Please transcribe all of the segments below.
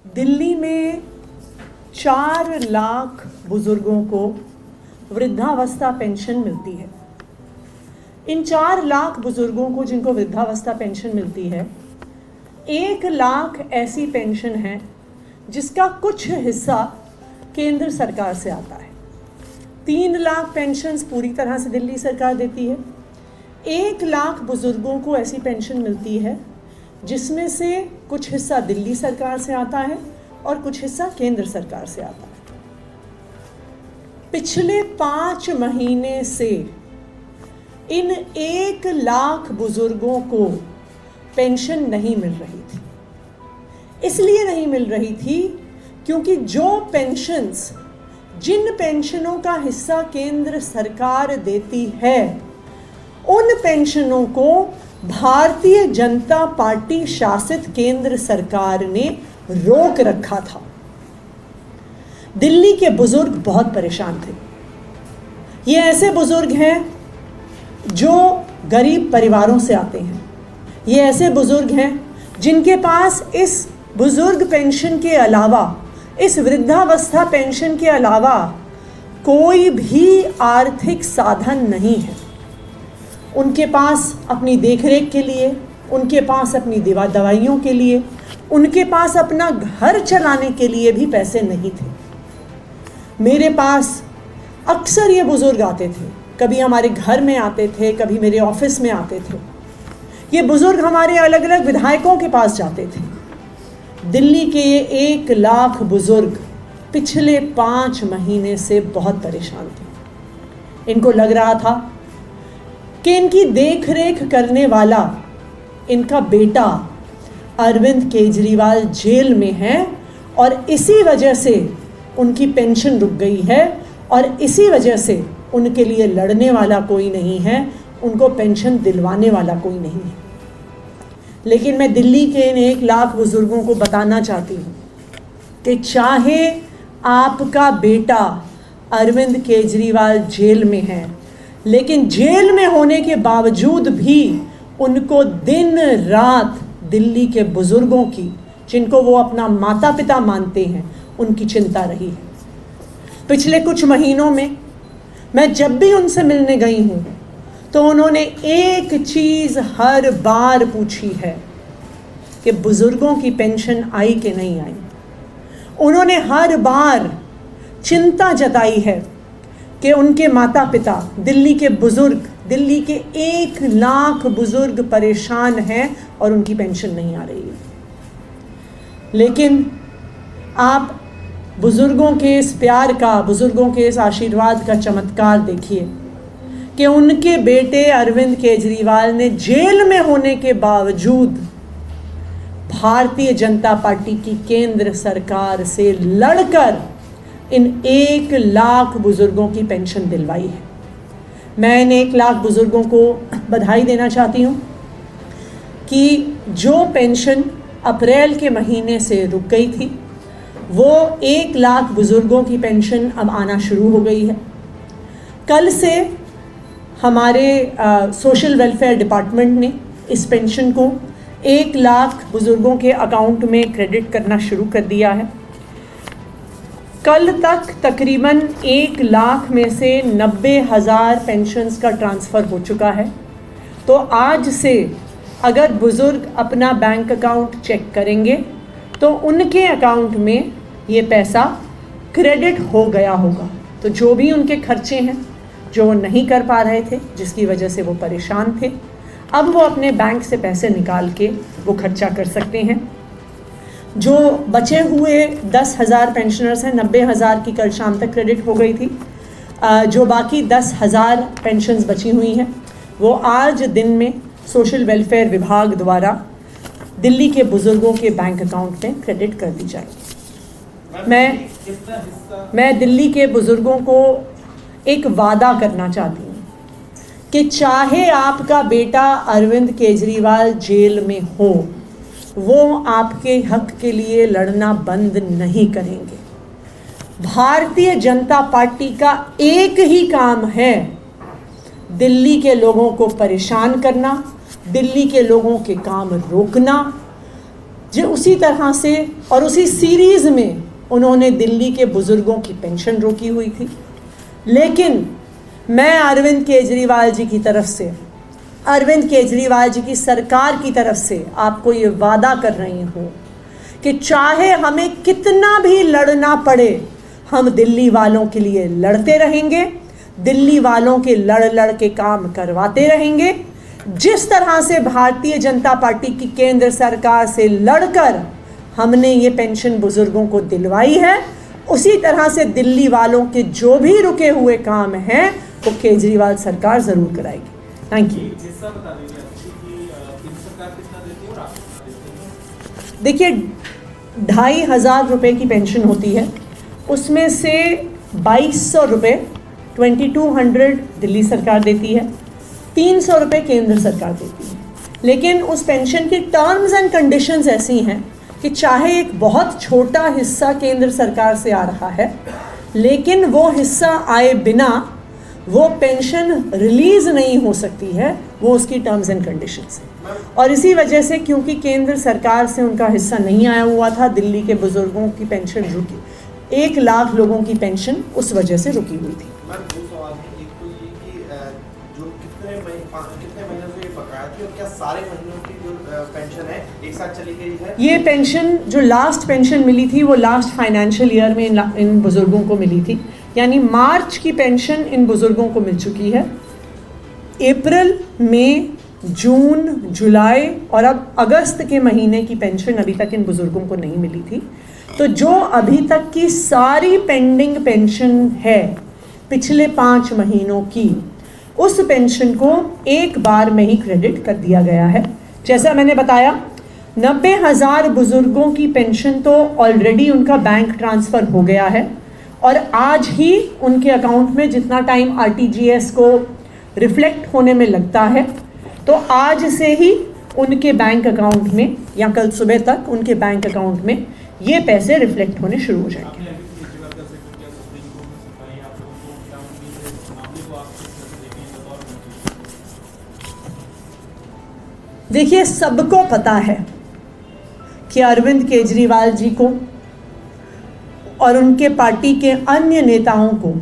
दिल्ली में 4 लाख बुजुर्गों को वृद्धावस्था पेंशन मिलती है। इन 4 लाख बुजुर्गों को जिनको वृद्धावस्था पेंशन मिलती है, 1 लाख ऐसी पेंशन है जिसका कुछ हिस्सा केंद्र सरकार से आता है। 3 लाख पेंशन्स पूरी तरह से दिल्ली सरकार देती है। 1 लाख बुजुर्गों को ऐसी पेंशन मिलती है जिसमें से कुछ हिस्सा दिल्ली सरकार से आता है और कुछ हिस्सा केंद्र सरकार से आता है। पिछले 5 महीने से इन 1 लाख बुजुर्गों को पेंशन नहीं मिल रही थी। इसलिए नहीं मिल रही थी क्योंकि जिन पेंशनों का हिस्सा केंद्र सरकार देती है, उन पेंशनों को भारतीय जनता पार्टी शासित केंद्र सरकार ने रोक रखा था। दिल्ली के बुजुर्ग बहुत परेशान थे। ये ऐसे बुजुर्ग हैं जो गरीब परिवारों से आते हैं। ये ऐसे बुजुर्ग हैं जिनके पास इस बुजुर्ग पेंशन के अलावा, इस वृद्धावस्था पेंशन के अलावा कोई भी आर्थिक साधन नहीं है। उनके पास अपनी देखरेख के लिए, उनके पास अपनी दवाइयों के लिए, उनके पास अपना घर चलाने के लिए भी पैसे नहीं थे। मेरे पास अक्सर ये बुजुर्ग आते थे, कभी हमारे घर में आते थे, कभी मेरे ऑफिस में आते थे। ये बुजुर्ग हमारे अलग अलग विधायकों के पास जाते थे। दिल्ली के ये 1 लाख बुजुर्ग पिछले 5 महीने से बहुत परेशान थे। इनको लग रहा था कि इनकी देखरेख करने वाला इनका बेटा अरविंद केजरीवाल जेल में है और इसी वजह से उनकी पेंशन रुक गई है और इसी वजह से उनके लिए लड़ने वाला कोई नहीं है, उनको पेंशन दिलवाने वाला कोई नहीं है। लेकिन मैं दिल्ली के इन 1 लाख बुजुर्गों को बताना चाहती हूँ कि चाहे आपका बेटा अरविंद केजरीवाल जेल में है, लेकिन जेल में होने के बावजूद भी उनको दिन रात दिल्ली के बुजुर्गों की, जिनको वो अपना माता पिता मानते हैं, उनकी चिंता रही है। पिछले कुछ महीनों में मैं जब भी उनसे मिलने गई हूँ तो उन्होंने एक चीज़ हर बार पूछी है कि बुजुर्गों की पेंशन आई कि नहीं आई। उन्होंने हर बार चिंता जताई है कि उनके माता पिता, दिल्ली के बुजुर्ग, दिल्ली के 1 लाख बुजुर्ग परेशान हैं और उनकी पेंशन नहीं आ रही है। लेकिन आप बुजुर्गों के इस प्यार का, बुजुर्गों के इस आशीर्वाद का चमत्कार देखिए कि उनके बेटे अरविंद केजरीवाल ने जेल में होने के बावजूद भारतीय जनता पार्टी की केंद्र सरकार से लड़कर इन 1 लाख बुजुर्गों की पेंशन दिलवाई है। मैं इन 1 लाख बुजुर्गों को बधाई देना चाहती हूँ कि जो पेंशन अप्रैल के महीने से रुक गई थी, वो 1 लाख बुजुर्गों की पेंशन अब आना शुरू हो गई है। कल से हमारे सोशल वेलफेयर डिपार्टमेंट ने इस पेंशन को 1 लाख बुजुर्गों के अकाउंट में क्रेडिट करना शुरू कर दिया है। कल तक तकरीबन 1 लाख में से 90,000 पेंशन्स का ट्रांसफ़र हो चुका है। तो आज से अगर बुज़ुर्ग अपना बैंक अकाउंट चेक करेंगे तो उनके अकाउंट में ये पैसा क्रेडिट हो गया होगा। तो जो भी उनके खर्चे हैं, जो वो नहीं कर पा रहे थे, जिसकी वजह से वो परेशान थे, अब वो अपने बैंक से पैसे निकाल के वो खर्चा कर सकते हैं। जो बचे हुए 10,000 पेंशनर्स हैं, 90,000 की कल शाम तक क्रेडिट हो गई थी। जो बाकी 10,000 पेंशन्स बची हुई हैं, वो आज दिन में सोशल वेलफेयर विभाग द्वारा दिल्ली के बुज़ुर्गों के बैंक अकाउंट में क्रेडिट कर दी जाएगी। मैं दिल्ली के बुज़ुर्गों को एक वादा करना चाहती हूँ कि चाहे आपका बेटा अरविंद केजरीवाल जेल में हो, वो आपके हक के लिए लड़ना बंद नहीं करेंगे। भारतीय जनता पार्टी का एक ही काम है, दिल्ली के लोगों को परेशान करना, दिल्ली के लोगों के काम रोकना, जो उसी तरह से और उसी सीरीज़ में उन्होंने दिल्ली के बुज़ुर्गों की पेंशन रोकी हुई थी। लेकिन मैं अरविंद केजरीवाल जी की तरफ से, अरविंद केजरीवाल जी की सरकार की तरफ से आपको ये वादा कर रही हूँ कि चाहे हमें कितना भी लड़ना पड़े, हम दिल्ली वालों के लिए लड़ते रहेंगे, दिल्ली वालों के लड़ के काम करवाते रहेंगे। जिस तरह से भारतीय जनता पार्टी की केंद्र सरकार से लड़कर हमने ये पेंशन बुजुर्गों को दिलवाई है, उसी तरह से दिल्ली वालों के जो भी रुके हुए काम हैं वो केजरीवाल सरकार ज़रूर कराएगी। Thank you. देखिए, 2,500 रुपये की पेंशन होती है, उसमें से 2,200 रुपये 2200 दिल्ली सरकार देती है, 300 रुपये केंद्र सरकार देती है। लेकिन उस पेंशन की टर्म्स एंड कंडीशंस ऐसी हैं कि चाहे एक बहुत छोटा हिस्सा केंद्र सरकार से आ रहा है, लेकिन वो हिस्सा आए बिना वो पेंशन रिलीज़ नहीं हो सकती है, वो उसकी टर्म्स एंड कंडीशंस है। और इसी वजह से, क्योंकि केंद्र सरकार से उनका हिस्सा नहीं आया हुआ था, दिल्ली के बुज़ुर्गों की पेंशन रुकी, 1 लाख लोगों की पेंशन उस वजह से रुकी हुई थी। क्या सारे महीनों की जो पेंशन है एक साथ चली गई है? ये पेंशन, जो लास्ट पेंशन मिली थी, वो लास्ट फाइनेंशियल ईयर में इन बुज़ुर्गों को मिली थी। यानी मार्च की पेंशन इन बुज़ुर्गों को मिल चुकी है। अप्रैल, मई, जून, जुलाई और अब अगस्त के महीने की पेंशन अभी तक इन बुज़ुर्गों को नहीं मिली थी। तो जो अभी तक की सारी पेंडिंग पेंशन है पिछले 5 महीनों की, उस पेंशन को एक बार में ही क्रेडिट कर दिया गया है। जैसा मैंने बताया, 90,000 बुज़ुर्गों की पेंशन तो ऑलरेडी उनका बैंक ट्रांसफ़र हो गया है और आज ही उनके अकाउंट में जितना टाइम RTGS को रिफ्लेक्ट होने में लगता है, तो आज से ही उनके बैंक अकाउंट में या कल सुबह तक उनके बैंक अकाउंट में ये पैसे रिफ्लेक्ट होने शुरू हो जाएंगे। देखिए, सबको पता है कि अरविंद केजरीवाल जी को और उनके पार्टी के अन्य नेताओं को,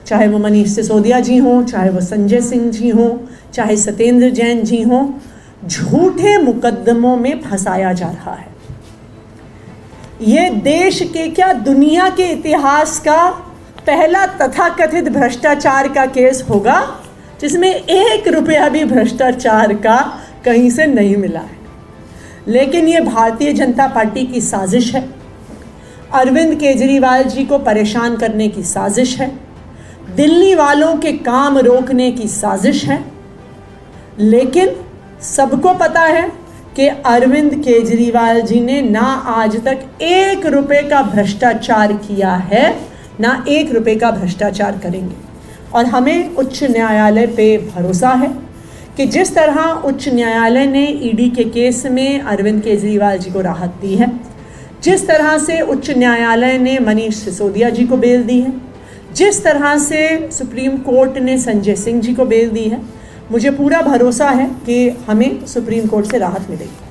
चाहे वो मनीष सिसोदिया जी हों, चाहे वो संजय सिंह जी हों, चाहे सत्येंद्र जैन जी हों, झूठे मुकदमों में फंसाया जा रहा है। ये देश के क्या, दुनिया के इतिहास का पहला तथाकथित भ्रष्टाचार का केस होगा जिसमें 1 रुपया भी भ्रष्टाचार का कहीं से नहीं मिला है। लेकिन ये भारतीय जनता पार्टी की साजिश है, अरविंद केजरीवाल जी को परेशान करने की साजिश है, दिल्ली वालों के काम रोकने की साजिश है। लेकिन सबको पता है कि अरविंद केजरीवाल जी ने ना आज तक 1 रुपये का भ्रष्टाचार किया है, ना 1 रुपये का भ्रष्टाचार करेंगे। और हमें उच्च न्यायालय पे भरोसा है कि जिस तरह उच्च न्यायालय ने ईडी के केस में अरविंद केजरीवाल जी को राहत दी है, जिस तरह से उच्च न्यायालय ने मनीष सिसोदिया जी को बेल दी है, जिस तरह से सुप्रीम कोर्ट ने संजय सिंह जी को बेल दी है, मुझे पूरा भरोसा है कि हमें सुप्रीम कोर्ट से राहत मिलेगी।